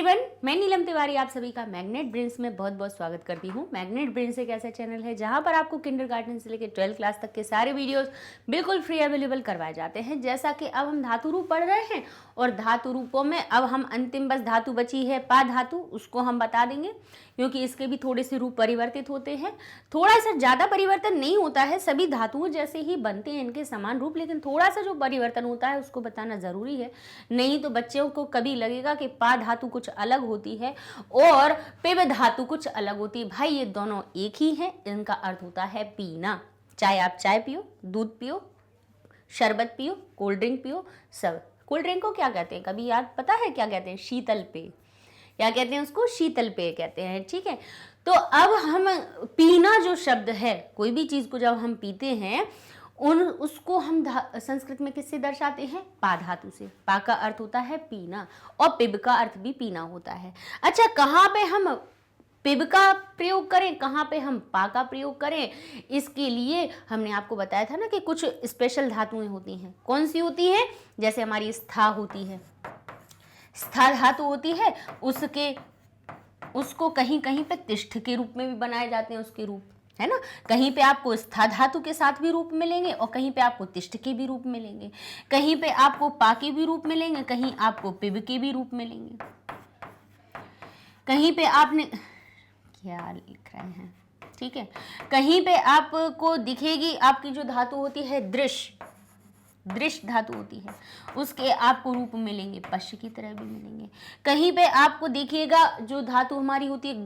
Everyone, मैं नीलम तिवारी आप सभी का मैग्नेट ब्रेन्स में बहुत बहुत स्वागत करती हूँ। मैग्नेट ब्रेन्स एक ऐसा चैनल है जहाँ पर आपको किंडरगार्टन से लेकर 12th क्लास तक के सारे वीडियोस बिल्कुल फ्री अवेलेबल करवाए जाते हैं। जैसा कि अब हम धातु रूप पढ़ रहे हैं और धातु रूपों में अब हम अंतिम बस धातु बची है पा धातु, उसको हम बता देंगे क्योंकि इसके भी थोड़े से रूप परिवर्तित होते हैं। थोड़ा सा ज़्यादा परिवर्तन नहीं होता है, सभी धातुओं जैसे ही बनते हैं इनके समान रूप, लेकिन थोड़ा सा जो परिवर्तन होता है उसको बताना ज़रूरी है, नहीं तो बच्चों को कभी लगेगा कि पा धातु कुछ अलग होती है और पिब धातु कुछ अलग होती है। भाई ये दोनों एक ही हैं, इनका अर्थ होता है पीना। चाहे आप चाय पियो, दूध पियो, शरबत पियो, कोल्ड ड्रिंक पियो, सब। कोल्ड ड्रिंक को क्या कहते हैं, कभी याद पता है क्या कहते हैं? शीतल पेय। क्या कहते हैं उसको? शीतल पेय कहते हैं। ठीक है, तो अब हम पीना जो शब्द है, कोई भी चीज को जब हम पीते हैं उसको हम संस्कृत में किससे दर्शाते हैं? पा धातु से। पा का अर्थ होता है पीना और पिब का अर्थ भी पीना होता है। अच्छा, कहाँ पे हम पिब का प्रयोग करें, कहाँ पे हम पा का प्रयोग करें, इसके लिए हमने आपको बताया था ना कि कुछ स्पेशल धातुएं होती हैं। कौन सी होती हैं? जैसे हमारी स्था होती है, स्था धातु होती है, उसको कहीं कहीं पे तिष्ठ के रूप में भी बनाए जाते हैं, उसके रूप है ना। कहीं पे आपको स्था धातु के साथ भी रूप मिलेंगे और कहीं पे आपको तिष्ठ के भी रूप मिलेंगे, कहीं पे आपको पा के भी रूप मिलेंगे, कहीं आपको पिब के भी रूप मिलेंगे। कहीं पे आपने क्या लिख रहे हैं, ठीक है, कहीं पे आपको दिखेगी आपकी जो धातु होती है दृश्य धातु होती है, उसके आपको रूप मिलेंगे पश्य की तरह भी मिलेंगे। कहीं पे आपको देखिएगा जो धातु हमारी होती है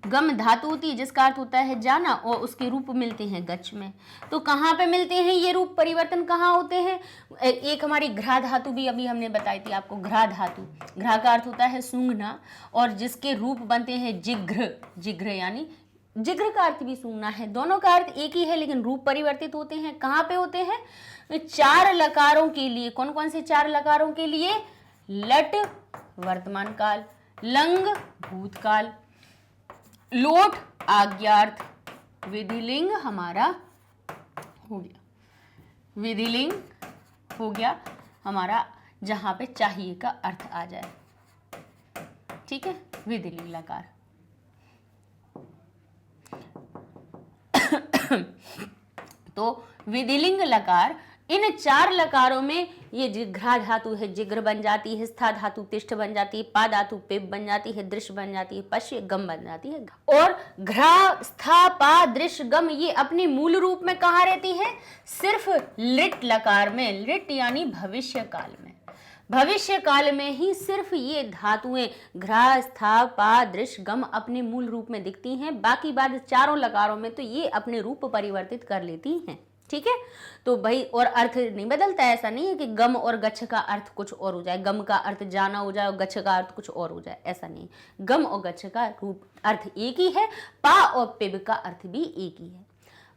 गम धातु होती है, जिसका अर्थ होता है जाना, और उसके रूप मिलते हैं गच्छ में। तो कहाँ पे मिलते हैं ये रूप परिवर्तन, कहाँ होते हैं? एक हमारी घ्रा धातु भी अभी हमने बताई थी आपको, घ्रा धातु। घ्रा का अर्थ होता है सूंघना और जिसके रूप बनते हैं जिघ्र यानी जिघ्र का अर्थ भी सूंघना है। दोनों का अर्थ एक ही है लेकिन रूप परिवर्तित होते हैं। कहाँ पे होते हैं? चार लकारों के लिए। कौन कौन से चार लकारों के लिए? लट वर्तमान काल, लंग भूतकाल, लोट आज्ञार्थ, विधिलिंग हमारा हो गया, विधिलिंग हो गया हमारा जहां पे चाहिए का अर्थ आ जाए। ठीक है, विधिलिंग लकार। तो विधिलिंग लकार, इन चार लकारों में ये जिघ्रा धातु है, जिग्र बन जाती है, स्था धातु तिष्ठ बन जाती है, पा धातु पिब बन जाती है, दृश्य बन जाती है, पश्य गम बन जाती है। और घ्रा स्था पा दृश्य गम ये अपने मूल रूप में कहाँ रहती है? सिर्फ लिट लकार में, लिट यानी भविष्य काल में। भविष्य काल में ही सिर्फ ये धातुएं घ्रा स्था पा दृश्य गम अपने मूल रूप में दिखती हैं। बाकी बाद चारों लकारों में तो ये अपने रूप परिवर्तित कर लेती हैं। ठीक है, तो भाई और अर्थ नहीं बदलता है। ऐसा नहीं है कि गम और गच्छ का अर्थ कुछ और हो जाए, गम का अर्थ जाना हो जाए और गच्छ का अर्थ कुछ और हो जाए, ऐसा नहीं। गम और गच्छ का रूप अर्थ एक ही है, पा और पिब का अर्थ भी एक ही है।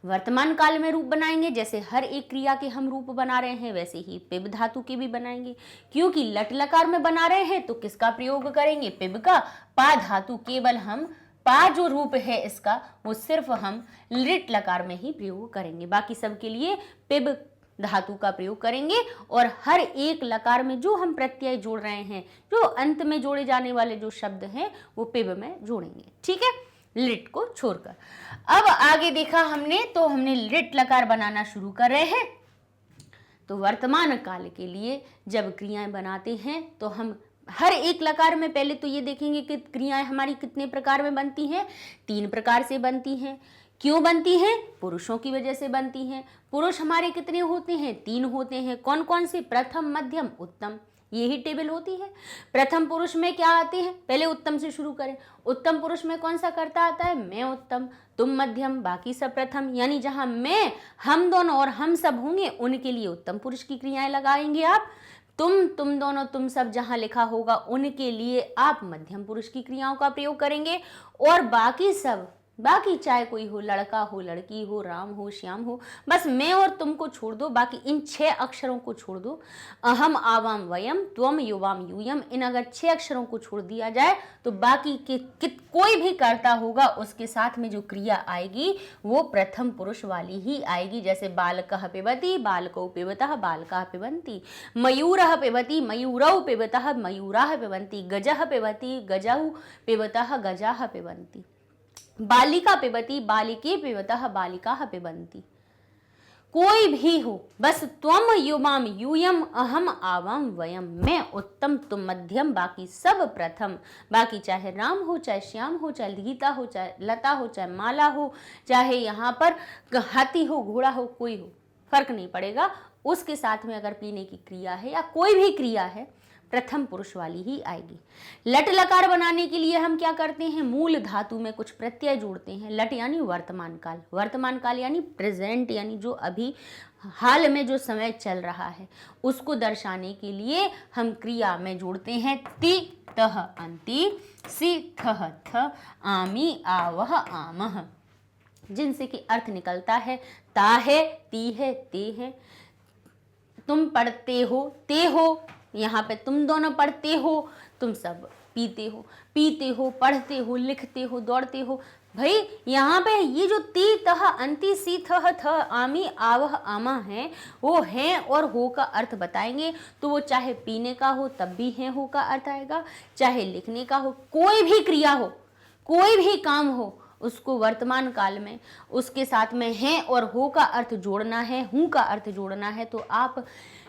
वर्तमान काल में रूप बनाएंगे, जैसे हर एक क्रिया के हम रूप बना रहे हैं वैसे ही पिब धातु के भी बनाएंगे। क्योंकि लट लकार में बना रहे हैं तो किसका प्रयोग करेंगे? पिब का। पा धातु केवल हम पा जो रूप है इसका वो सिर्फ हम लिट लकार में ही प्रयोग करेंगे, बाकी सब के लिए पिब धातु का प्रयोग करेंगे। और हर एक लकार में जो हम प्रत्यय जोड़ रहे हैं, जो अंत में जोड़े जाने वाले जो शब्द हैं वो पिब में जोड़ेंगे। ठीक है, लिट को छोड़कर। अब आगे देखा हमने, तो हमने लिट लकार बनाना शुरू कर रहे हैं। तो वर्तमान काल के लिए जब क्रियाएं बनाते हैं तो हम हर एक लकार में पहले तो ये देखेंगे कि क्रियाएं हमारी कितने प्रकार में बनती हैं। 3 प्रकार से बनती हैं। क्यों बनती हैं? पुरुषों की वजह से बनती हैं। पुरुष हमारे कितने होते हैं? 3 होते हैं। कौन कौन से? प्रथम, मध्यम, उत्तम, यही टेबल होती है। प्रथम पुरुष में क्या आते हैं? पहले उत्तम से शुरू करें। उत्तम पुरुष में कौन सा कर्ता आता है? मैं उत्तम, तुम मध्यम, बाकी सब प्रथम। यानी जहां मैं, हम दोनों और हम सब होंगे उनके लिए उत्तम पुरुष की क्रियाएं लगाएंगे आप। तुम दोनों, तुम सब जहां लिखा होगा उनके लिए आप मध्यम पुरुष की क्रियाओं का प्रयोग करेंगे। और बाकी सब बाकी चाहे कोई हो, लड़का हो, लड़की हो, राम हो, श्याम हो, बस मैं और तुमको छोड़ दो, बाकी इन 6 अक्षरों को छोड़ दो। अहम, आवाम, वयम, त्वम, युवाम, यूयम, इन अगर 6 अक्षरों को छोड़ दिया जाए तो बाकी के कोई भी कर्ता होगा उसके साथ में जो क्रिया आएगी वो प्रथम पुरुष वाली ही आएगी। जैसे बालकः पिबति, बालकौ पिबतः, बालकाः पिबन्ति, मयूरः पिबति, मयूरौ पिबतः, मयूराः पिबन्ति, गजः पिबति, गजौ पिबतः, गजाः पिबन्ति, बालिका पिबती, बालिके पिबतः, बालिकाः पिबन्ति। कोई भी हो, बस त्वम, युवाम, यूयम, अहम, आवाम, वयम, मैं उत्तम, तुम मध्यम, बाकी सब प्रथम। बाकी चाहे राम हो, चाहे श्याम हो, चाहे गीता हो, चाहे लता हो, चाहे माला हो, चाहे यहाँ पर हाथी हो, घोड़ा हो, कोई हो, फर्क नहीं पड़ेगा। उसके साथ में अगर पीने की क्रिया है या कोई भी क्रिया है प्रथम पुरुष वाली ही आएगी। लट लकार बनाने के लिए हम क्या करते हैं, मूल धातु में कुछ प्रत्यय जोड़ते हैं। लट यानी वर्तमान काल, वर्तमान काल यानी प्रेजेंट, यानी जो अभी हाल में जो समय चल रहा है उसको दर्शाने के लिए हम क्रिया में जोड़ते हैं ति, तह, अंति, सि, थह, थ, आमी, आवह, आमह, जिनसे कि अर्थ निकलता है ता है, ती है, ते है, तुम पढ़ते हो, ते हो, यहाँ पे तुम दोनों पढ़ते हो, तुम सब पीते हो, पढ़ते हो, लिखते हो, दौड़ते हो। भाई यहाँ पे ये जो ती, तह, अंति, सी, थह, थ, आमी, आवह, आमा है वो हैं और हो का अर्थ बताएंगे। तो वो चाहे पीने का हो तब भी हैं हो का अर्थ आएगा, चाहे लिखने का हो, कोई भी क्रिया हो, कोई भी काम हो, उसको वर्तमान काल में उसके साथ में हैं और हो का अर्थ जोड़ना है, हूँ का अर्थ जोड़ना है, तो आप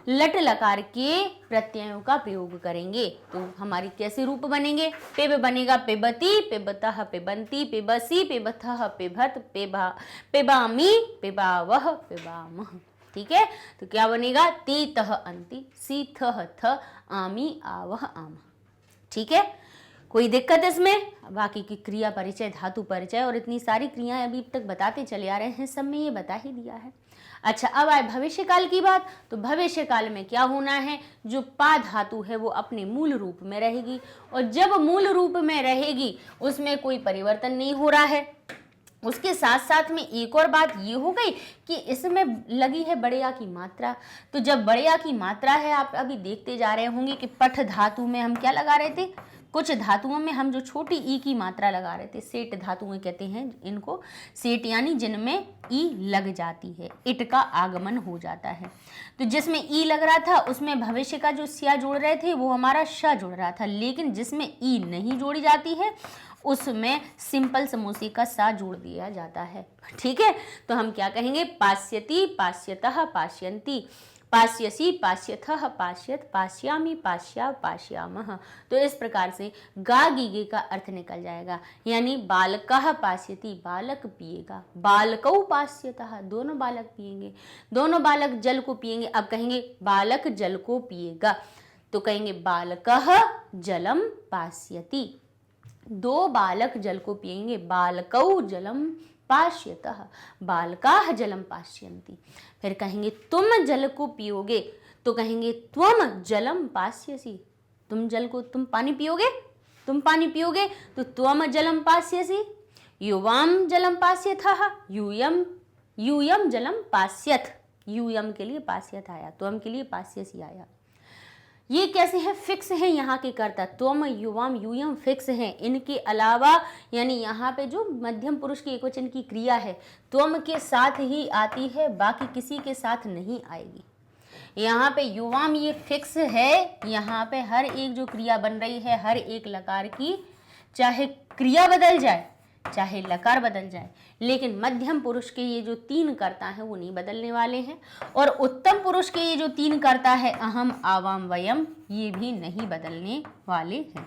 लट लकार के प्रत्ययों का प्रयोग करेंगे। तो हमारी कैसे रूप बनेंगे, पिब बनेगा पिबती, पिबतः, पिबंती, पिबसी, पिबथः, पिबत, पिबा, पिबामी, पिबावह, पिबामह। ठीक है, तो क्या बनेगा, ती, तह, अंति, सी, थह, थ, आमी, आवह, आमह। ठीक है, कोई दिक्कत इसमें? बाकी की क्रिया परिचय, धातु परिचय और इतनी सारी क्रियाएं अभी तक बताते चले आ रहे हैं, सब में ये बता ही दिया है। अच्छा, अब आए भविष्य काल की बात। तो भविष्य काल में क्या होना है, जो पा धातु है वो अपने मूल रूप में रहेगी, और जब मूल रूप में रहेगी उसमें कोई परिवर्तन नहीं हो रहा है। उसके साथ साथ में एक और बात ये हो गई कि इसमें लगी है बड़ेया की मात्रा। तो जब बड़ेया की मात्रा है, आप अभी देखते जा रहे होंगे कि पठ धातु में हम क्या लगा रहे थे, कुछ धातुओं में हम जो छोटी ई की मात्रा लगा रहे थे, सेट धातुएं कहते हैं इनको, सेट यानी जिनमें ई लग जाती है, इट का आगमन हो जाता है। तो जिसमें ई लग रहा था उसमें भविष्य का जो स्या जोड़ रहे थे वो हमारा श जुड़ रहा था, लेकिन जिसमें ई नहीं जोड़ी जाती है उसमें सिंपल समोसे का सा जोड़ दिया जाता है। ठीक है, तो हम क्या कहेंगे, पास्यति, पास्यतः, पास्यन्ति, पास्यसि, पास्यथः, पास्यत, पास्यामि, पास्या, पास्यामः। तो इस प्रकार से गा गीगे का अर्थ निकल जाएगा, यानी बालकः पास्यति, बालक पिएगा, बालकौ पास्यतः, दोनों बालक पिएंगे, दोनों बालक जल को पिएंगे। अब कहेंगे बालक जल को पिएगा, तो कहेंगे बालकः जलम पास्यति, दो बालक जल को पिएंगे, बालकौ जलम पास्यतः, बालकाः जलम पास्यन्ति। फिर कहेंगे तुम जल को पियोगे, तो कहेंगे त्वम जलम पास्यसि, तुम जल को, तुम पानी पियोगे, तुम पानी पियोगे, तो त्वम जलम पास्यसि, युवाम जलम पास्यथः, यूयम, यूयम जलम पास्यथ, यूयम के लिए पास्यथ आया, त्वम के लिए पास्यसि आया। ये कैसे है, फिक्स है यहाँ के कर्ता, त्वम, युवाम, यूयम फिक्स है। इनके अलावा यानी यहाँ पे जो मध्यम पुरुष की एकवचन की क्रिया है त्वम के साथ ही आती है, बाकी किसी के साथ नहीं आएगी। यहाँ पे युवाम ये फिक्स है, यहाँ पे हर एक जो क्रिया बन रही है हर एक लकार की, चाहे क्रिया बदल जाए चाहे लकार बदल जाए, लेकिन मध्यम पुरुष के ये जो 3 कर्ता हैं वो नहीं बदलने वाले हैं, और उत्तम पुरुष के ये जो 3 कर्ता है अहम, आवाम, वयम, ये भी नहीं बदलने वाले हैं।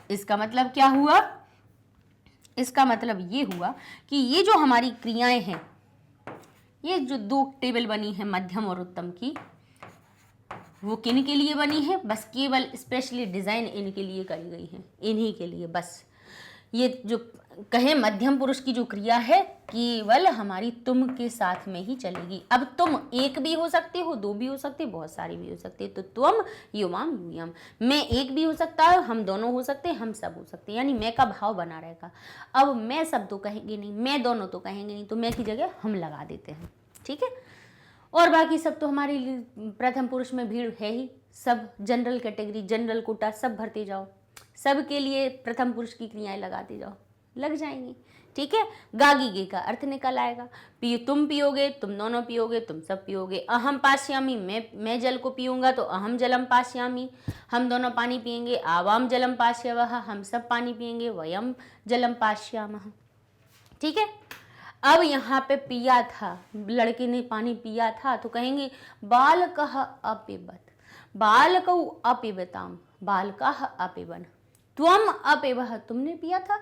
इसका मतलब क्या हुआ, इसका मतलब ये हुआ कि ये जो हमारी क्रियाएं हैं, ये जो 2 टेबल बनी है मध्यम और उत्तम की, वो किन के लिए बनी है, बस केवल स्पेशली डिज़ाइन इनके लिए करी गई है, इन्हीं के लिए बस। ये जो कहें मध्यम पुरुष की जो क्रिया है केवल हमारी तुम के साथ में ही चलेगी। अब तुम एक भी हो सकते हो, दो भी हो सकते, बहुत सारी भी हो सकती है। तो तुम, युवाम, यूयम, मैं एक भी हो सकता है, हम दोनों हो सकते हैं, हम सब हो सकते हैं, यानी मैं का भाव बना रहेगा। अब मैं सब तो कहेंगे नहीं, मैं दोनों तो कहेंगे नहीं, तो मैं की जगह हम लगा देते हैं, ठीक है। और बाकी सब तो हमारे लिए प्रथम पुरुष में भीड़ है ही, सब जनरल कैटेगरी, जनरल कोटा सब भरते जाओ, सबके लिए प्रथम पुरुष की क्रियाएं लगाते जाओ, लग जाएंगी, ठीक है। गागी गे का अर्थ निकल आएगा। तुम पियोगे, तुम दोनों पियोगे, तुम सब पियोगे। अहम पास्यामी, मैं जल को पीऊंगा तो अहम जलम पास्यामी, हम दोनों पानी पिएंगे। आवाम जलम पास्यवः, हम सब पानी पिएंगे। वयम जलम पास्यामः, ठीक है। अब यहाँ पे पिया था, लड़के ने पानी पिया था, तो कहेंगे बालकः अपिबत, बालकौ अपिबताम, बालकः अपिबन, त्वम अपिबः, तुमने पिया था,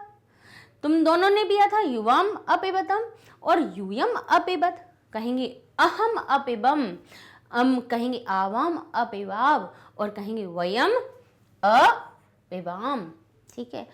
तुम दोनों ने पिया था। युवाम अपिबतम और यूयम अपिबत, कहेंगे अहम अपिबम, कहेंगे आवाम अपिवाव और कहेंगे वयम अपिबाम, ठीक है।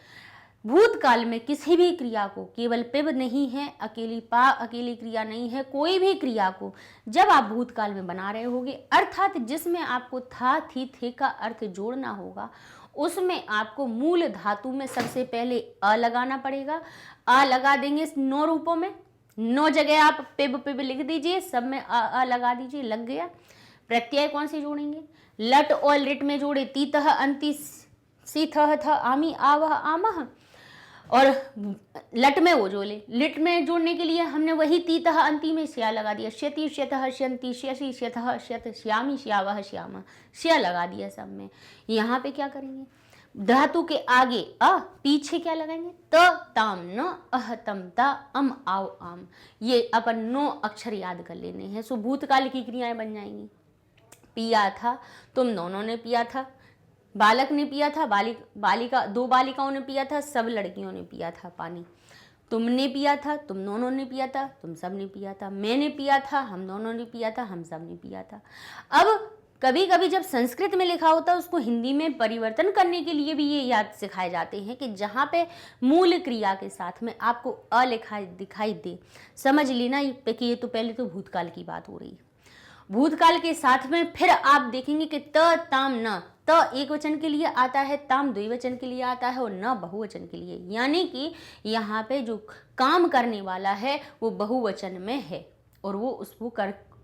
भूतकाल में किसी भी क्रिया को, केवल पिब नहीं है, अकेली क्रिया नहीं है, कोई भी क्रिया को जब आप भूतकाल में बना रहे होगे, अर्थात जिसमें आपको था, थी, थे का अर्थ जोड़ना होगा, उसमें आपको मूल धातु में सबसे पहले अ लगाना पड़ेगा। अ लगा देंगे 9 रूपों में, 9 जगह आप पिब लिख दीजिए, सब में अ लगा दीजिए, लग गया। प्रत्यय कौन से जोड़ेंगे? लट और लिट में जोड़े, तीतः अंति सीथः थ आमी आवह आमह, और लट में वो जोड़े, लिट में जोड़ने के लिए हमने वही तीतः अंति में श्या लगा दिया, श्यति श्यतः श्यंति श्यसि श्यतः श्यत श्यामी श्यावह श्याम, श्या लगा दिया सब में। यहाँ पे क्या करेंगे? धातु के आगे अ, पीछे क्या लगाएंगे? त ताम न अह तम ता अम आव आम, ये अपन 9 अक्षर याद कर लेने हैं। सो भूतकाल की क्रियाएं बन जाएंगी। पिया था, तुम दोनों ने पिया था, बालक ने पिया था, बालिका 2 बालिकाओं ने पिया था, सब लड़कियों ने पिया था पानी। तुमने पिया था, तुम दोनों ने पिया था, तुम सब ने पिया था। मैंने पिया था, हम दोनों ने पिया था, हम सब ने पिया था। अब कभी कभी जब संस्कृत में लिखा होता है उसको हिंदी में परिवर्तन करने के लिए भी ये याद सिखाए जाते हैं कि जहाँ पे मूल क्रिया के साथ में आपको अ लिखा दिखाई दे, समझ लेना कि ये तो पहले तो भूतकाल की बात हो रही है। भूतकाल के साथ में फिर आप देखेंगे कि त ताम न, त एक वचन के लिए आता है, ताम द्विवचन के लिए आता है और न बहुवचन के लिए, यानी कि यहाँ पे जो काम करने वाला है वो बहुवचन में है और वो उसको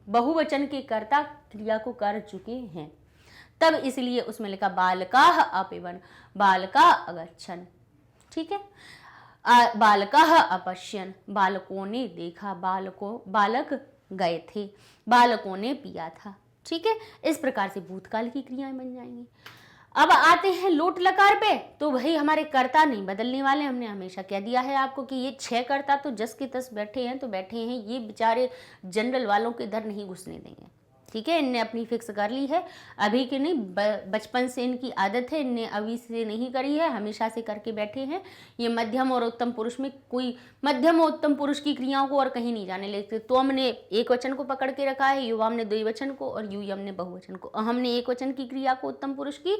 बहुवचन के कर्ता क्रिया को कर चुके हैं, तब इसलिए उसमें लिखा बालकाः अपिबन, बालका अगच्छन, ठीक है। बालकाः अपश्यन, बालकों ने देखा, बालक गए थे, बालकों ने पिया था, ठीक है। इस प्रकार से भूतकाल की क्रियाएं बन जाएंगी। अब आते हैं लोट लकार पे, तो भाई हमारे कर्ता नहीं बदलने वाले। हमने हमेशा कह दिया है आपको कि ये 6 कर्ता तो जस के तस बैठे हैं, तो बैठे हैं, ये बेचारे जनरल वालों के इधर नहीं घुसने देंगे, ठीक है। इनने अपनी फिक्स कर ली है, अभी की नहीं, बचपन से इनकी आदत है, इनने अभी से नहीं करी है, हमेशा से करके बैठे हैं। ये मध्यम और उत्तम पुरुष में कोई मध्यम और उत्तम पुरुष की क्रियाओं को और कहीं नहीं जाने लेते। तो हमने एक वचन को पकड़ के रखा है, युवाम ने द्विवचन को और यूयम ने बहुवचन को। हमने एक वचन की क्रिया को उत्तम पुरुष की,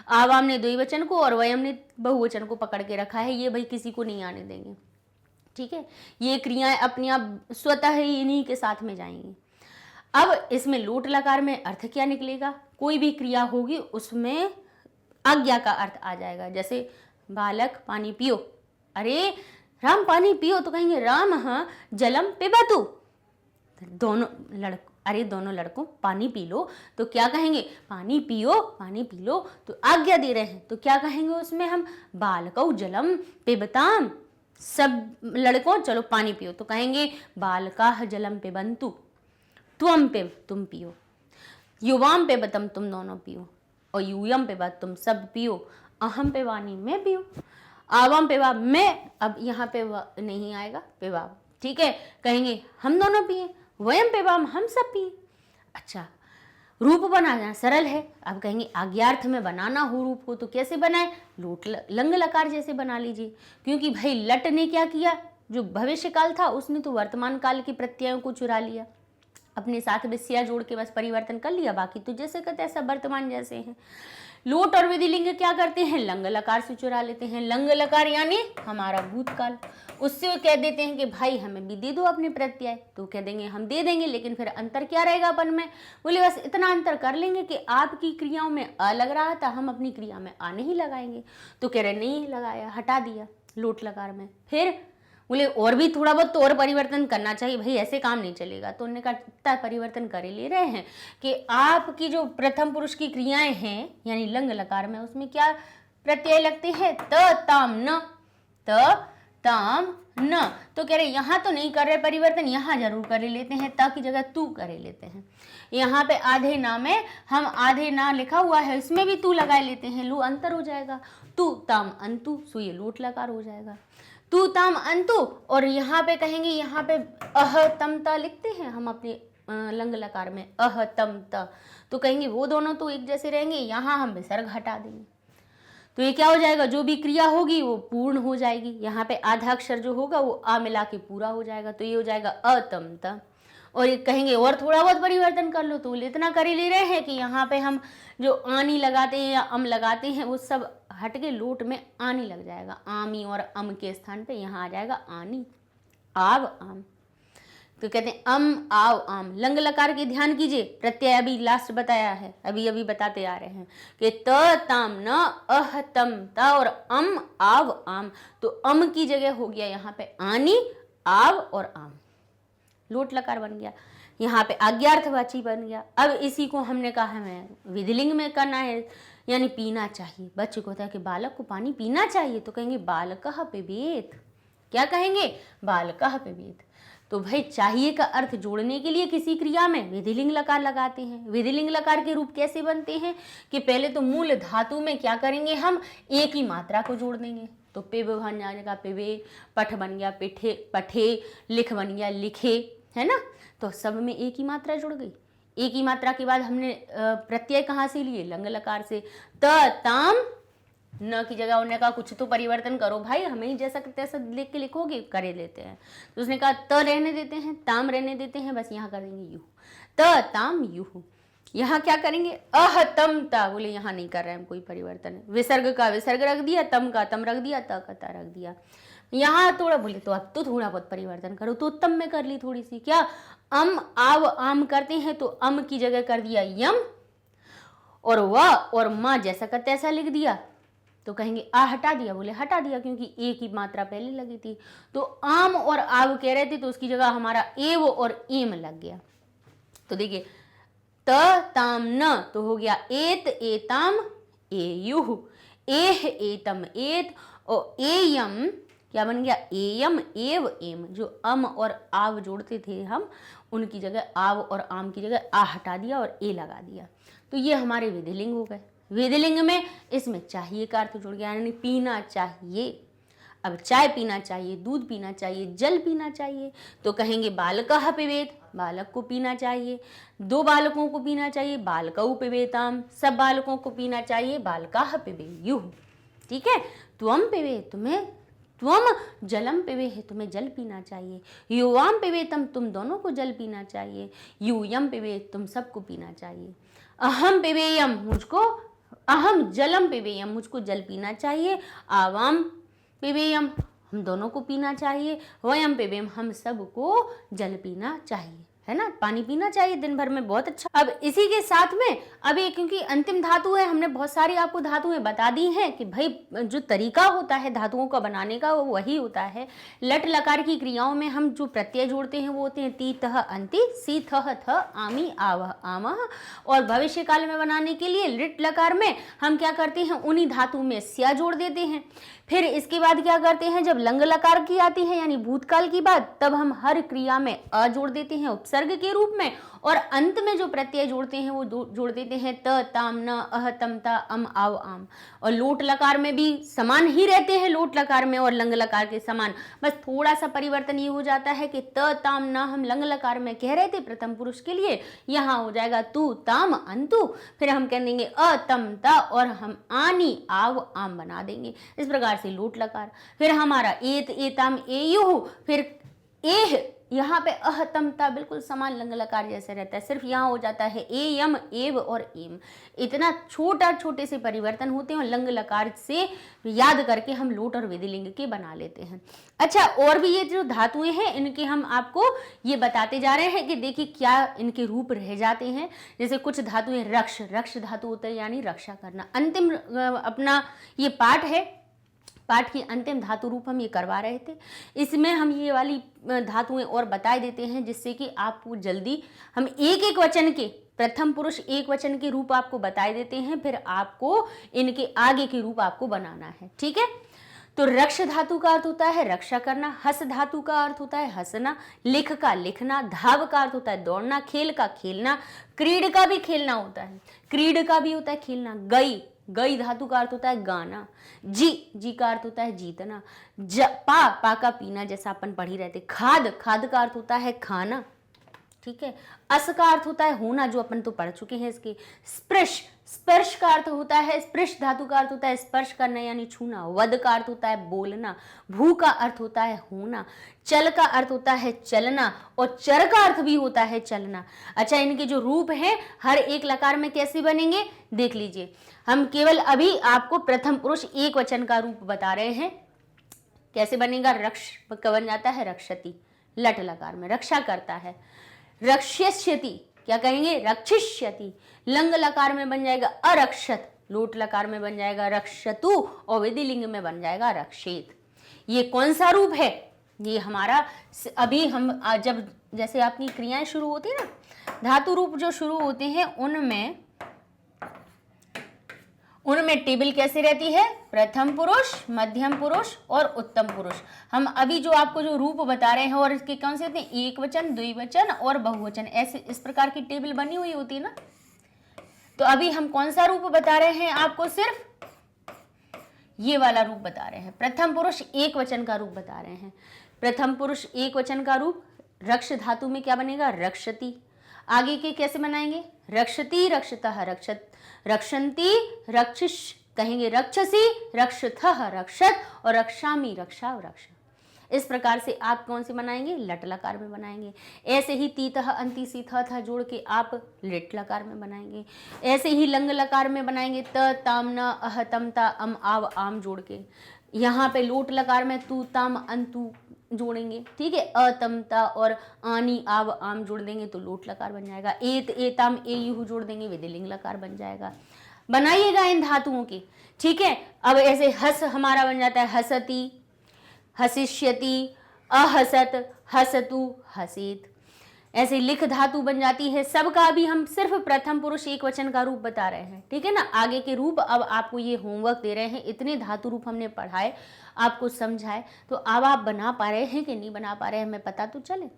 आवाम ने द्विवचन को और वयम ने बहुवचन को पकड़ के रखा है। ये भाई किसी को नहीं आने देंगे, ठीक है। ये क्रियाएं अपने आप स्वतः ही इन्हीं के साथ में जाएंगी। अब इसमें लोट लकार में अर्थ क्या निकलेगा? कोई भी क्रिया होगी उसमें आज्ञा का अर्थ आ जाएगा। जैसे बालक पानी पियो, अरे राम पानी पियो, तो कहेंगे राम जलम पिबतु, दोनों लड़कों पानी पी लो, तो क्या कहेंगे? पानी पियो, पानी पी लो, तो आज्ञा दे रहे हैं, तो क्या कहेंगे उसमें हम? बालकौ जलम पिबताम, सब लड़कों चलो पानी पियो, तो कहेंगे बालकाः जलम पिबन्तु, त्वम पिब तुम पियो, युवाम पिबतम तुम दोनों पियो, और यूयम पिबत तुम सब पियो, अहम पिबानी मैं पियो, आवाम पिबा मैं, अब यहाँ पे नहीं आएगा पिबा, ठीक है। कहेंगे हम दोनों पिए, वयम पिबाम हम सब पिए। अच्छा, रूप बनाना सरल है। अब कहेंगे आज्ञार्थ में बनाना हो रूप को, तो कैसे बनाए? लोट लंग लकार जैसे बना लीजिए, क्योंकि भाई लट ने क्या किया? जो भविष्य काल था उसने तो वर्तमान काल के प्रत्ययों को चुरा लिया, अपने साथ में सिया जोड़ के बस परिवर्तन कर लिया, बाकी तो जैसे कहते ऐसा वर्तमान जैसे हैं। लोट और विधिलिंग क्या करते हैं, लंग लकार से चुरा लेते हैं। लंग लकार यानी हमारा भूतकाल, उससे वो कह देते हैं कि भाई हमें भी दे दो अपने प्रत्यय, तो कह देंगे हम दे देंगे, लेकिन फिर अंतर क्या रहेगा अपन में, बोले बस इतना अंतर कर लेंगे कि आपकी क्रियाओं में अ लग रहा था, हम अपनी क्रिया में आ नहीं लगाएंगे। तो कह रहे नहीं लगाया, हटा दिया लोट लकार में। फिर बोले और भी थोड़ा बहुत तो और परिवर्तन करना चाहिए भाई, ऐसे काम नहीं चलेगा। तो उन्होंने कहा इतना परिवर्तन कर ले रहे हैं कि आपकी जो प्रथम पुरुष की क्रियाएं हैं यानी लंग लकार में, उसमें क्या प्रत्यय लगते हैं, त ताम न, त ताम न। तो कह रहे यहाँ तो नहीं कर रहे परिवर्तन, यहाँ जरूर कर लेते हैं, त की जगह तू कर लेते हैं। यहाँ पे आधे ना में हम आधे ना लिखा हुआ है, इसमें भी तू लगा लेते हैं, लू अंतर हो जाएगा, तू ताम अंतु, सो ये लोट लकार हो जाएगा, तू ताम अंतु। और यहाँ पे कहेंगे, यहाँ पे अह तम त लिखते हैं हम अपने लंग लकार में, अह तम त, तो कहेंगे वो दोनों तो एक जैसे रहेंगे, यहाँ हम विसर्ग हटा देंगे। तो ये क्या हो जाएगा, जो भी क्रिया होगी वो पूर्ण हो जाएगी। यहाँ पे आधा अक्षर जो होगा वो आ मिला के पूरा हो जाएगा, तो ये हो जाएगा अतम त। और ये कहेंगे और थोड़ा बहुत परिवर्तन कर लो, तो इतना कर ही ले रहे हैं कि यहाँ पे हम जो आनी लगाते हैं या अम लगाते हैं वो सब हट के लोट में आनी लग जाएगा, आमी और अम के स्थान पे यहाँ आ जाएगा आनी, आव आम। तो कहते हैं अम आव आम। लंग लकार के ध्यान कीजिए, प्रत्यय अभी लास्ट बताया है, अभी अभी बताते आ रहे हैं कि त ताम न अह तम ता और अम आव आम। तो अम की जगह हो गया यहाँ पे आनी, आव और आम, लोट लकार बन गया। यहाँ पे आज्ञार्थवाची बन गया। अब इसी को हमने कहा हमें विधिलिंग में करना है, यानी पीना चाहिए। बच्चे को होता है कि बालक को पानी पीना चाहिए, तो कहेंगे बालकः पिबेत। क्या कहेंगे, बालकः पिबेत। तो भाई चाहिए का अर्थ जोड़ने के लिए किसी क्रिया में विधिलिंग लकार लगाते हैं। विधिलिंग लकार के रूप कैसे बनते हैं कि पहले तो मूल धातु में क्या करेंगे, हम एक ही मात्रा को जोड़ देंगे। तो पिब बन जाएगा पिबे, पठ बन गया पिठे पठे, लिख बन गया लिखे, है ना। तो सब में एक ही मात्रा जुड़ गई। एक ही मात्रा के बाद हमने प्रत्यय कहाँ से लिए, लंग लकार से। त ताम न की जगह उन्होंने कहा कुछ तो परिवर्तन करो भाई, हमें ही जैसा तैसा लिख के लिखोगे, करे लेते हैं। तो उसने कहा त रहने देते हैं, ताम रहने देते हैं, बस यहाँ कर देंगे यूह, त ताम यूह। यहाँ क्या करेंगे, अह तम ता, बोले यहाँ नहीं कर रहे हैं कोई परिवर्तन। विसर्ग का विसर्ग रख दिया, तम का तम रख दिया, त का ता रख दिया। यहाँ थोड़ा बोले तो अब तो थोड़ा बहुत परिवर्तन करो, तो उत्तम में कर ली थोड़ी सी। क्या, अम आव आम करते हैं तो अम की जगह कर दिया यम, और व और म जैसा का तैसा लिख दिया। तो कहेंगे आ हटा दिया, बोले हटा दिया क्योंकि एक ही मात्रा पहले लगी थी। तो आम और आव कह रहे थे, तो उसकी जगह हमारा एव और एम लग गया। तो देखिए त ताम न तो हो गया एत एताम एयुः, एह एतम एत, और एयम क्या बन गया, एयम एव एम। जो अम और आव जोड़ते थे हम, उनकी जगह आव और आम की जगह आ हटा दिया और ए लगा दिया। तो ये हमारे विधिलिंग हो गए। विधिलिंग में इसमें चाहिए का अर्थ जुड़ गया, यानी पीना चाहिए। अब चाय पीना चाहिए, दूध पीना चाहिए, जल पीना चाहिए, तो कहेंगे बालकः पिबेत, बालक को पीना चाहिए। दो बालकों को पीना चाहिए, बालकौ पिबेताम। सब बालकों को पीना चाहिए, बालकाः पिबेयुः। ठीक है, त्वम पिबेत, तुम्हें, त्वम जलम पिबे है, तुम्हें जल पीना चाहिए। युवाम पिबेतम, तुम दोनों को जल पीना चाहिए। यूयम पिबेत, तुम सबको पीना चाहिए। अहम पिबेयम, मुझको, अहम जलम पिबेयम, मुझको जल पीना चाहिए। आवाम पिबेयम, हम दोनों को पीना चाहिए। वयम पिबेयम, हम सबको जल पीना चाहिए, है ना, पानी पीना चाहिए दिन भर में, बहुत अच्छा। अब इसी के साथ में अभी क्योंकि अंतिम धातु है, हमने बहुत सारी आपको धातुएं बता दी हैं कि भाई जो तरीका होता है धातुओं का बनाने का वो वही होता है। लट लकार की क्रियाओं में हम जो प्रत्यय जोड़ते हैं वो होते हैं ती तह अंति, सी थह थ आमी आवह आमह। और भविष्य काल में बनाने के लिए लिट लकार में हम क्या करते हैं, उन्हीं धातु में स्या जोड़ देते हैं। फिर इसके बाद क्या करते हैं, जब लंग लकार की आती है यानी भूतकाल की बात, तब हम हर क्रिया में अ जोड़ देते हैं उपसर्ग के रूप में, और अंत में जो प्रत्यय जोड़ते हैं वो जोड़ देते हैं त ताम न अह तम ता अम आव आम। और लोट लकार में भी समान ही रहते हैं, लोट लकार में और लंग लकार के समान, बस थोड़ा सा परिवर्तन ये हो जाता है कि त ताम न हम लंग लकार में कह रहे थे प्रथम पुरुष के लिए, यहाँ हो जाएगा तू ताम अंतु, फिर हम कह देंगे अ तम ता और हम आनी आव आम बना देंगे। इस प्रकार से लोट लकार। फिर हमारा एत एताम एयुः, फिर एह यहाँ पे अहतमता बिल्कुल समान लंग लकार जैसे रहता है, सिर्फ यहाँ हो जाता है ए यम एव और एम। इतना छोटे से परिवर्तन होते हैं और लंग लकार से याद करके हम लोट और विधिलिंग के बना लेते हैं। अच्छा, और भी ये जो धातुएं हैं इनके हम आपको ये बताते जा रहे हैं कि देखिए क्या इनके रूप रह जाते हैं। जैसे कुछ धातुएं रक्ष, रक्ष धातु होता है यानी रक्षा करना। अंतिम अपना ये पाठ है, पाठ की अंतिम धातु रूप हम ये करवा रहे थे। इसमें हम ये वाली धातुएं और बता देते हैं जिससे कि आपको जल्दी हम एक एक वचन के प्रथम पुरुष एक वचन के रूप आपको बताए देते हैं, फिर आपको इनके आगे के रूप आपको बनाना है। ठीक है, तो रक्ष धातु का अर्थ होता है रक्षा करना, हस धातु का अर्थ होता है हंसना, लिख का लिखना, धाव का अर्थ होता है दौड़ना, खेल का खेलना, क्रीड का भी खेलना होता है, क्रीड का भी होता है खेलना, गई, गई धातु का अर्थ होता है गाना, जी, जी का अर्थ होता है जीतना, पा का पीना जैसा अपन पढ़ी रहते, खाद, खाद का अर्थ होता है खाना। ठीक है, अस का अर्थ होता है होना, जो अपन तो पढ़ चुके हैं इसके। स्पर्श, स्पर्श का अर्थ होता है, स्पर्श धातु का अर्थ होता है स्पर्श करना यानी छूना। वद का अर्थ होता है बोलना, भू का अर्थ होता है होना, चल का अर्थ होता है चलना और चर का अर्थ भी होता है चलना। अच्छा, इनके जो रूप हैं हर एक लकार में कैसे बनेंगे देख लीजिए। हम केवल अभी आपको प्रथम पुरुष एक वचन का रूप बता रहे हैं, कैसे बनेगा। रक्ष बन जाता है रक्षति, लट लकार में रक्षा करता है। रक्ष्यति क्या कहेंगे रक्षिष्यति, लंग लकार में बन जाएगा अरक्षत, लोट लकार में बन जाएगा रक्षतु और विधिलिंग में बन जाएगा रक्षेत। ये कौन सा रूप है, ये हमारा अभी हम जब जैसे आपकी क्रियाएं शुरू होती है ना, धातु रूप जो शुरू होते हैं उनमें टेबल कैसे रहती है, प्रथम पुरुष, मध्यम पुरुष और उत्तम पुरुष। हम अभी जो आपको जो रूप बता रहे हैं और इसके कौन से होते हैं, एक वचन, द्विवचन और बहुवचन, ऐसे इस प्रकार की टेबल बनी हुई होती है ना। तो अभी हम कौन सा रूप बता रहे हैं आपको, सिर्फ ये वाला रूप बता रहे हैं, प्रथम पुरुष एक वचन का रूप बता रहे हैं। प्रथम पुरुष एक वचन का रूप रक्ष धातु में क्या बनेगा, रक्षति। आगे के कैसे बनाएंगे, रक्षति, रक्षतः, रक्षत, रक्षन्ति, रक्षिष कहेंगे, रक्षसी, रक्षथः, रक्षत और रक्षामि, रक्षा और रक्षा। इस प्रकार से आप कौन से बनाएंगे, लट लकार में बनाएंगे। ऐसे ही तीतः, अंति, सीथा था जोड़ के आप लिट लकार में बनाएंगे। ऐसे ही लंग लकार में बनाएंगे, त, ताम, न, अह, तम, ता, अम, आव, आम जोड़ के। यहाँ पे लोट लकार में तू, ताम, अंतु जोड़ेंगे। ठीक है, अतमता और आनी, आव, आम जोड़ देंगे तो लोट लकार बन जाएगा। एत, एताम, ए, युह जोड़ देंगे, विधिलिंग लकार बन जाएगा। बनाइएगा इन धातुओं के। ठीक है, अब ऐसे हस हमारा बन जाता है हसती, हसिष्यति, अहसत, हसतु, हसेत। ऐसे लिख धातु बन जाती है। सबका अभी हम सिर्फ प्रथम पुरुष एक वचन का रूप बता रहे हैं। ठीक है ना, आगे के रूप अब आपको ये होमवर्क दे रहे हैं। इतने धातु रूप हमने पढ़ाए, आपको समझाए, तो अब आप बना पा रहे हैं कि नहीं बना पा रहे हैं हमें पता तो चले।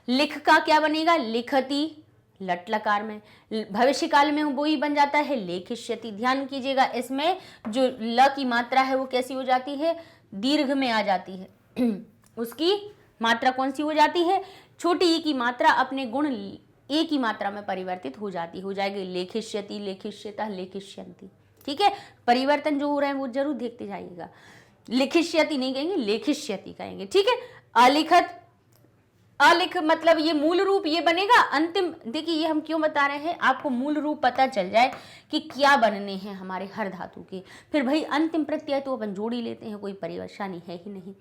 लिख का क्या बनेगा, लिखती, लट लकार में। भविष्य काल में वो ही बन जाता है लेखिष्यति। ध्यान कीजिएगा, इसमें जो ल की मात्रा है वो कैसी हो जाती है, दीर्घ में आ जाती है। उसकी मात्रा कौन सी हो जाती है, छोटी ई की मात्रा अपने गुण ए की मात्रा में परिवर्तित हो जाएगी लेखिष्यति, लेखिष्यतः, लेखिष्यन्ति। ठीक है, परिवर्तन जो हो रहे हैं वो जरूर देखते जाइएगा। लिखिष्यति नहीं कहेंगे, लेखिष्यति कहेंगे। ठीक है, अलिखत, अलिख मतलब ये मूल रूप ये बनेगा अंतिम। देखिए ये हम क्यों बता रहे हैं, आपको मूल रूप पता चल जाए कि क्या बनने हैं हमारे हर धातु के। फिर भाई अंतिम प्रत्यय तो अपन जोड़ ही लेते हैं, कोई परेशानी है ही नहीं।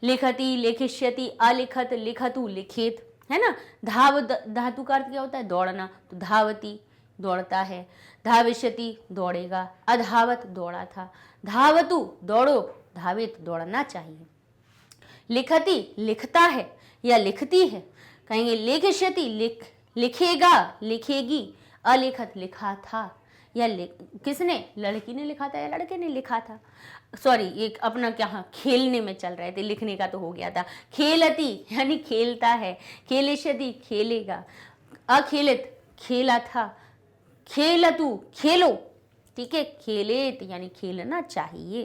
लिखति, लेखिष्यति, अलिखत, लिखतु, लिखित, है ना। धाव धातु का अर्थ क्या होता है, दौड़ना, तो धावती दौड़ता है, धाविष्यति दौड़ेगा, अधावत दौड़ा था, धावतु दौड़ो, धावित दौड़ना चाहिए। लिखति लिखता है या लिखती है, कहेंगे लेखिष्यति लिखेगा, लिखेगी, अलिखत लिखा था या किसने, लड़की ने लिखा था या लड़के ने लिखा था। सॉरी, एक अपना क्या खेलने में चल रहे थे, लिखने का तो हो गया था। खेलती यानी खेलता है, खेलिष्यति खेलेगा, अखेलित खेला था, खेलतु खेलो। ठीक है, खेलेत यानी खेलना चाहिए।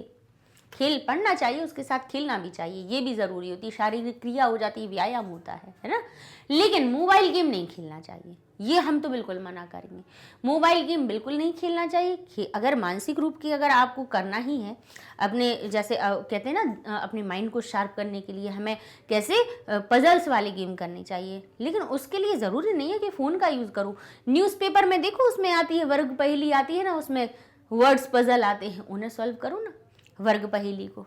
खेल पढ़ना चाहिए, उसके साथ खेलना भी चाहिए, ये भी ज़रूरी होती है, शारीरिक क्रिया हो जाती है, व्यायाम होता है ना। लेकिन मोबाइल गेम नहीं खेलना चाहिए, ये हम तो बिल्कुल मना करेंगे। मोबाइल गेम बिल्कुल नहीं खेलना चाहिए। अगर मानसिक रूप की अगर आपको करना ही है, अपने जैसे कहते हैं ना अपने माइंड को शार्प करने के लिए हमें कैसे पजल्स वाले गेम करने चाहिए, लेकिन उसके लिए ज़रूरी नहीं है कि फ़ोन का यूज़ करूँ। न्यूज़पेपर में देखो उसमें आती है वर्ग पहेली आती है ना, उसमें वर्ड्स पजल आते हैं, उन्हें सॉल्व करो ना, वर्ग पहेली को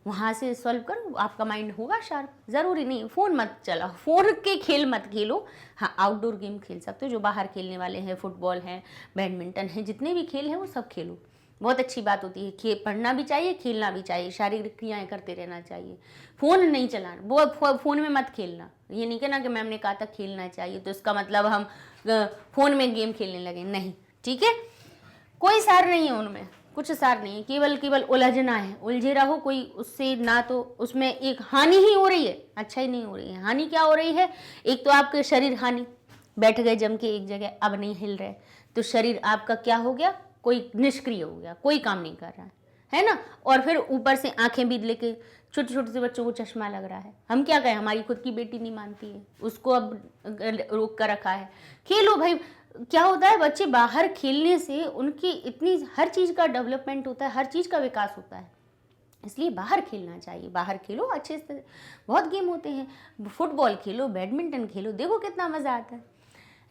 वहाँ से सॉल्व करो, आपका माइंड होगा शार्प। ज़रूरी नहीं फ़ोन मत चलाओ, फ़ोन के खेल मत खेलो। हाँ, आउटडोर गेम खेल सकते हो जो बाहर खेलने वाले हैं, फुटबॉल है, बैडमिंटन है, जितने भी खेल हैं वो सब खेलो, बहुत अच्छी बात होती है। पढ़ना भी चाहिए, खेलना भी चाहिए, शारीरिक क्रियाएं करते रहना चाहिए। फ़ोन नहीं चलाना, वो फ़ोन में मत खेलना। ये नहीं कहना कि मैम ने कहा था खेलना चाहिए तो इसका मतलब हम फ़ोन में गेम खेलने लगे, नहीं, ठीक है। कोई सार नहीं है उनमें, कुछ सार नहीं है, केवल उलझना है, उलझे रहो। कोई उससे ना तो उसमें एक हानि ही हो रही है, अच्छा ही नहीं हो रही है। हानि क्या हो रही है? एक तो आपके शरीर हानि, बैठ गए जम के एक जगह, अब नहीं हिल रहे, तो शरीर आपका क्या हो गया? कोई निष्क्रिय हो गया, कोई काम नहीं कर रहा है ना। और फिर ऊपर से आंखें भी लेके छोटे छोटे से बच्चों को चश्मा लग रहा है। हम क्या कहें, हमारी खुद की बेटी नहीं मानती है, उसको अब रोक कर रखा है। खेलो भाई, क्या होता है बच्चे बाहर खेलने से उनकी इतनी हर चीज़ का डेवलपमेंट होता है, हर चीज़ का विकास होता है, इसलिए बाहर खेलना चाहिए। बाहर खेलो अच्छे से, बहुत गेम होते हैं, फुटबॉल खेलो, बैडमिंटन खेलो, देखो कितना मज़ा आता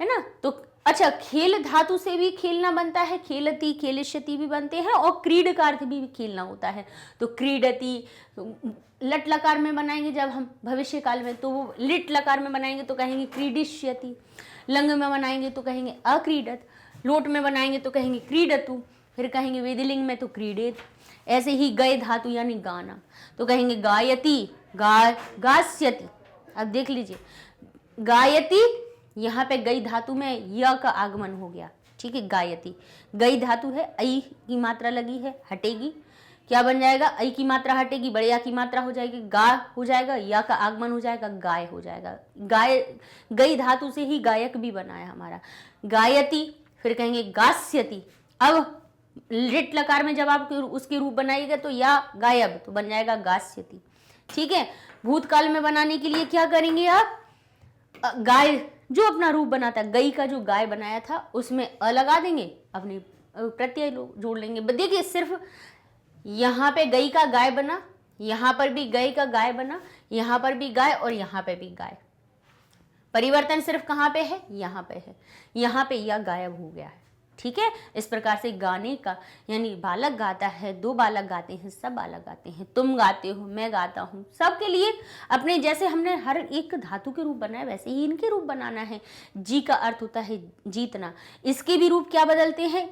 है ना। तो अच्छा, खेल धातु से भी खेलना बनता है, खेलती खेलिष्यति भी बनते हैं, और क्रीड का अर्थ भी खेलना होता है। तो क्रीडति लट लकार में बनाएंगे जब हम भविष्य काल में, तो वो लिट लकार में बनाएंगे तो कहेंगे क्रीडिष्यति, लंग में बनाएंगे तो कहेंगे अक्रीडत, लोट में बनाएंगे तो कहेंगे क्रीडतु, फिर कहेंगे वेदिलिंग में तो क्रीडेत। ऐसे ही गए धातु यानी गाना, तो कहेंगे गायति, गास्यति। अब देख लीजिए, गायति, यहाँ पे गई धातु में य का आगमन हो गया, ठीक है। गायति गई धातु है, ऐ की मात्रा लगी है, हटेगी, क्या बन जाएगा? ऐ की मात्रा हटेगी, बड़े या की मात्रा हो जाएगी, गा हो जाएगा, या का आगमन हो जाएगा, गाय हो जाएगा। गाय, गई धातु से ही गायक भी बना है हमारा, गायति। फिर कहेंगे गास्यति। अब लिट लकार में जब आप उसके रूप बनाइएगा तो या गायब, तो बन जाएगा गास्यति, ठीक है। भूतकाल में बनाने के लिए क्या करेंगे आप? गाय जो अपना रूप बनाता है, गई का जो गाय बनाया था उसमें अ लगा देंगे, अपने प्रत्यय जोड़ लेंगे। देखिए, सिर्फ यहाँ पे गई का गाय बना, यहाँ पर भी गई का गाय बना, यहाँ पर भी गाय और यहाँ पे भी गाय। परिवर्तन सिर्फ कहाँ पे है? यहाँ पे है, यहाँ पे यह गायब हो गया है, ठीक है। इस प्रकार से गाने का, यानी बालक गाता है, दो बालक गाते हैं, सब बालक गाते हैं, तुम गाते हो, मैं गाता हूँ, सबके लिए अपने, जैसे हमने हर एक धातु के रूप बनाया वैसे ही इनके रूप बनाना है। जी का अर्थ होता है जीतना, इसके भी रूप क्या बदलते हैं?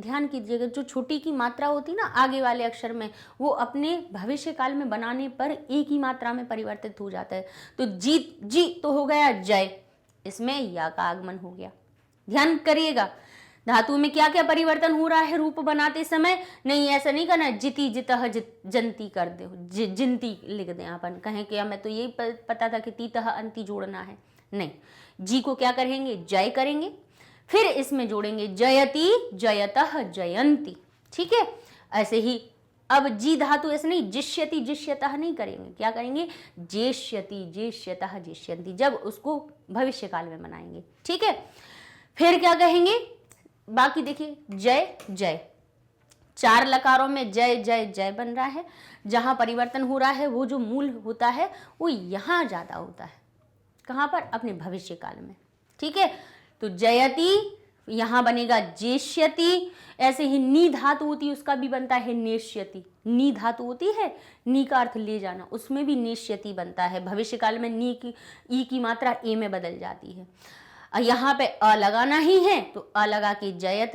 ध्यान कीजिएगा, जो छोटी की मात्रा होती ना आगे वाले अक्षर में, वो अपने भविष्य काल में बनाने पर एक ही मात्रा में परिवर्तित हो जाता है। तो जीत, जी तो हो गया जय, इसमें या का आगमन हो गया। ध्यान करिएगा, धातु में क्या क्या परिवर्तन हो रहा है रूप बनाते समय। नहीं, ऐसा नहीं करना जिति जितह जंती कर दो, जिंती लिख दें अपन, कहें कि हमें तो यही पता था कि तीतः अंति जोड़ना है, नहीं। जी को क्या करेंगे? जय करेंगे, फिर इसमें जोड़ेंगे जयति, जयतः, जयंती, ठीक है। ऐसे ही अब जी धातु ऐसे नहीं, जिष्यति जिष्यतः नहीं करेंगे, क्या करेंगे? जेष्यति जेष्यतः जेष्यंती, जब उसको भविष्य काल में बनाएंगे, ठीक है। फिर क्या कहेंगे? बाकी देखिए, जय जय, चार लकारों में जय जय जय बन रहा है। जहां परिवर्तन हो रहा है वो जो मूल होता है वो यहां ज्यादा होता है, कहां पर? अपने भविष्य काल में, ठीक है। तो जयति यहां बनेगा जेष्यति। ऐसे ही नी धातु होती है, उसका भी बनता है नेष्यति। नी धातु होती है, नी का अर्थ ले जाना, उसमें भी नेष्यति बनता है। भविष्य काल में नी की, ई की मात्रा ए में बदल जाती है। यहाँ पे अ लगाना ही है तो अ लगा के जयत,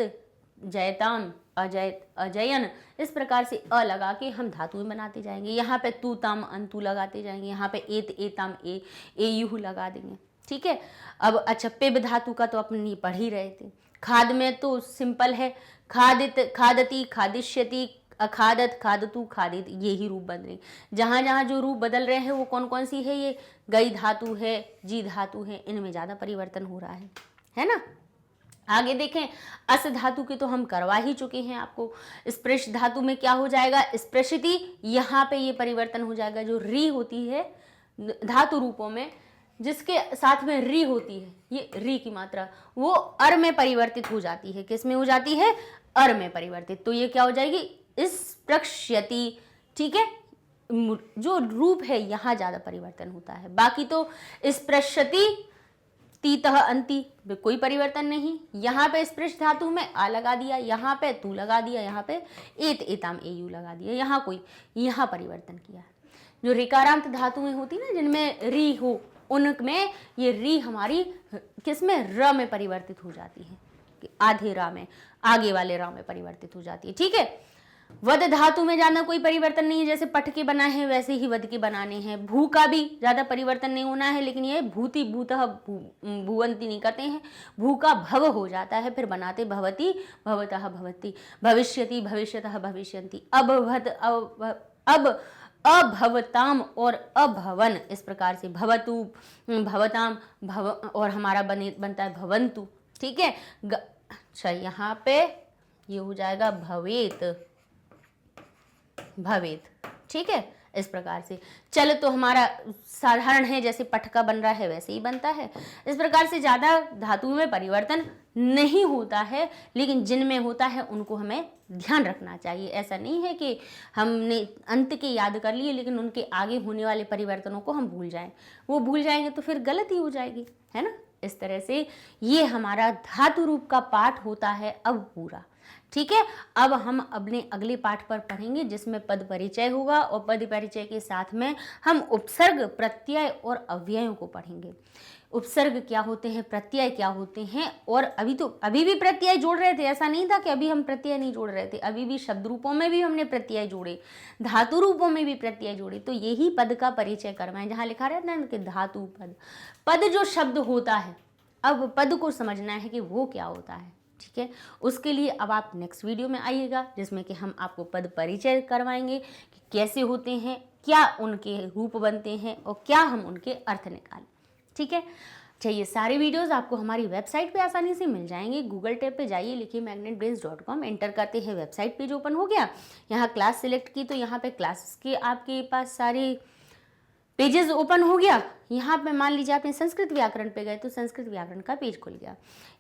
जयताम, अजयत, अजयन, इस प्रकार से अ लगा के हम धातुएं बनाते जाएंगे। यहाँ पे तू ताम अंतु लगाते जाएंगे, यहाँ पे एत एताम ए युह लगा देंगे, ठीक है। अब अच्छा, पिब धातु का तो अपने पढ़ ही रहे थे। खाद में तो सिंपल है, खादित, खादती, खादिष्यति, अखादत, खादतु, खादित, ये ही रूप बदल रहे। जहाँ जहाँ जो रूप बदल रहे हैं वो कौन कौन सी है? ये गई धातु है, जी धातु है, इनमें ज़्यादा परिवर्तन हो रहा है ना। आगे देखें, अस धातु के तो हम करवा ही चुके हैं आपको। स्पृश धातु में क्या हो जाएगा, स्पृशति, यहाँ पे ये परिवर्तन हो जाएगा। जो री होती है धातु रूपों में, जिसके साथ में री होती है, ये री की मात्रा, वो अर में परिवर्तित हो जाती है। किस में हो जाती है, अर में परिवर्तित। तो ये क्या हो जाएगी, स्पृश्यति। ठीक है, जो रूप है यहाँ ज्यादा परिवर्तन होता है, बाकी तो स्पृशति, तीतः अंति में कोई परिवर्तन नहीं। यहाँ पे स्पृश धातु में आ लगा दिया, यहाँ पे तू लगा दिया, यहाँ पे एत एताम एयू लगा दिया, यहाँ परिवर्तन किया। जो ऋकारांत धातुएं होती ना, जिनमें री हो, उनमें ये री हमारी किसमें, र में परिवर्तित हो जाती है। आधे रा में, आगे वाले रा में परिवर्तित हो जाती है। ठीक है, वद धातु में ज्यादा कोई परिवर्तन नहीं है। जैसे पठ के बना है वैसे ही वद के बनाने हैं। भू का भी ज्यादा परिवर्तन नहीं होना है, लेकिन ये भूति, भूतः, भुवंती नहीं करते हैं। भू का भव हो जाता है, फिर बनाते भवती, भवतः, भवती, भविष्यति, भविष्यतः, भविष्यन्ति, अभवत, अब, अभवताम और अभवन, इस प्रकार से भवतु, भवताम, भव, और हमारा बनता है भवंतु। ठीक है, अच्छा यहाँ पे ये हो जाएगा भवेत, भवेत। ठीक है, इस प्रकार से। चल तो हमारा साधारण है, जैसे पठ का बन रहा है वैसे ही बनता है। इस प्रकार से ज्यादा धातुओं में परिवर्तन नहीं होता है, लेकिन जिनमें होता है उनको हमें ध्यान रखना चाहिए। ऐसा नहीं है कि हमने अंत के याद कर लिए लेकिन उनके आगे होने वाले परिवर्तनों को हम भूल जाएं। वो भूल जाएंगे तो फिर गलती हो जाएगी, है ना। इस तरह से ये हमारा धातु रूप का पाठ होता है अब पूरा। ठीक है, अब हम अपने अगले पाठ पर पढ़ेंगे जिसमें पद परिचय होगा, और पद परिचय के साथ में हम उपसर्ग, प्रत्यय और अव्ययों को पढ़ेंगे। उपसर्ग क्या होते हैं, प्रत्यय क्या होते हैं, और अभी भी प्रत्यय जोड़ रहे थे। ऐसा नहीं था कि अभी हम प्रत्यय नहीं जोड़ रहे थे, अभी भी शब्द रूपों में भी हमने प्रत्यय जोड़े, धातु रूपों में भी प्रत्यय जोड़े। तो यही पद का परिचय करवाएं, जहाँ लिखा रहता है कि धातु पद, पद जो शब्द होता है, अब पद को समझना है कि वो क्या होता है। ठीक है, उसके लिए अब आप नेक्स्ट वीडियो में आइएगा, जिसमें कि हम आपको पद परिचय करवाएंगे कि कैसे होते हैं, क्या उनके रूप बनते हैं और क्या हम उनके अर्थ निकालें। ठीक है, अच्छा, ये सारे वीडियोस आपको हमारी वेबसाइट पे आसानी से मिल जाएंगे। गूगल टैब पे जाइए, लिखिए magnetbrains.com, एंटर करते हैं, वेबसाइट पेज ओपन हो गया। यहाँ क्लास सिलेक्ट की तो यहाँ पे क्लासेस के आपके पास सारे पेजेस ओपन हो गया। यहाँ पे मान लीजिए आपने संस्कृत व्याकरण पे गए तो संस्कृत व्याकरण का पेज खुल गया।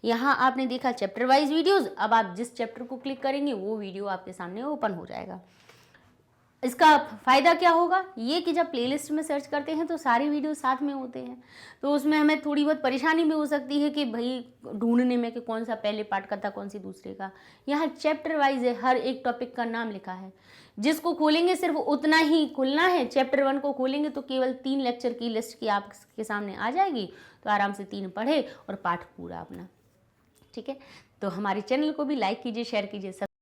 यहाँ आपने देखा चैप्टर वाइज वीडियोस, अब आप जिस चैप्टर को क्लिक करेंगे वो वीडियो आपके सामने ओपन हो जाएगा। इसका फायदा क्या होगा, ये कि जब प्लेलिस्ट में सर्च करते हैं तो सारे वीडियो साथ में होते हैं, तो उसमें हमें थोड़ी बहुत परेशानी भी हो सकती है कि भाई ढूंढने में कि कौन सा पहले पार्ट का था, कौन सी दूसरे का। यहाँ चैप्टर वाइज है, हर एक टॉपिक का नाम लिखा है। जिसको खोलेंगे सिर्फ उतना ही खुलना है। चैप्टर 1 को खोलेंगे तो केवल 3 लेक्चर की लिस्ट की आपके सामने आ जाएगी, तो आराम से 3 पढ़े और पाठ पूरा अपना। ठीक है, तो हमारे चैनल को भी लाइक कीजिए, शेयर कीजिए।